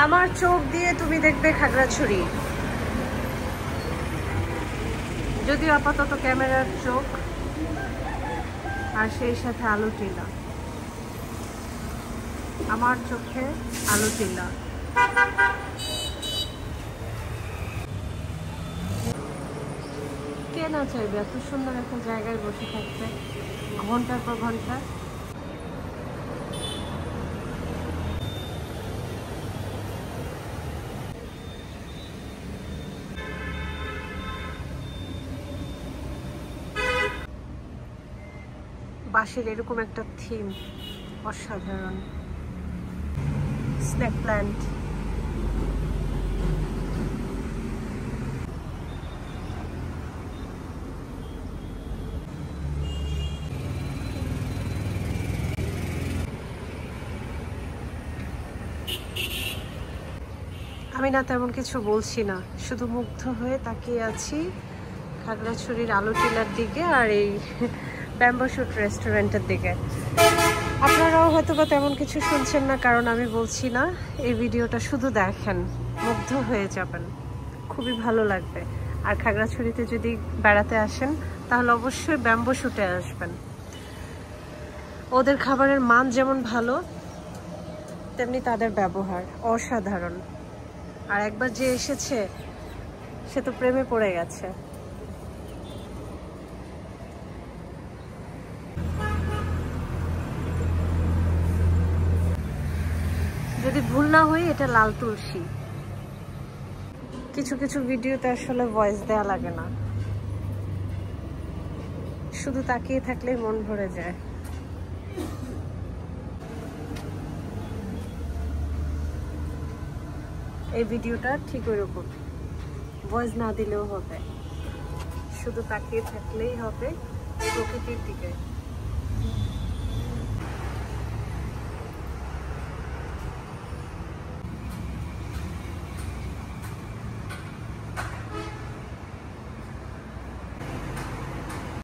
আমার চোখ দিয়ে তুমি দেখবে খাগড়াছড়ি, যদিও আপাতত ক্যামেরার চোখ আর সেই সাথে আলো টিলা, আমার চোখে আলো টিলা। কে না চাইবে এত সুন্দর একটা জায়গায় বসে থাকতে ঘন্টার পর ঘন্টা। বাঁশের এরকম একটা থিম অসাধারণ। স্নেক প্ল্যান্ট, আমি না তেমন কিছু বলছি না, শুধু মুগ্ধ হয়ে তাকিয়ে আছি খাগড়াছড়ির আলো টিলার দিকে আর এই ব্যাম্বো শুট রেস্টুরেন্টের দিকে। আপনারাও হয়তো বা তেমন কিছু শুনছেন না, কারণ আমি বলছি না। এই ভিডিওটা শুধু দেখেন, মুগ্ধ হয়ে যাবেন, খুবই ভালো লাগবে। আর খাগড়াছড়িতে যদি বেড়াতে আসেন তাহলে অবশ্যই ব্যাম্বো শুটে আসবেন। ওদের খাবারের মান যেমন ভালো, তেমনি তাদের ব্যবহার অসাধারণ। আর একবার যে এসেছে সে তো প্রেমে পড়ে গেছে। যদি ভুল না হই এটা লাল তুলসী। কিছু কিছু ভিডিওতে আসলে ভয়েস দেয়া লাগে না, শুধু তাকিয়ে থাকলেই মন ভরে যায়। এই ভিডিওটা ঠিক ওইরকম, ভয়েস না দিলেও হবে, শুধু তাকিয়ে থাকলেই হবে প্রকৃতির দিকে।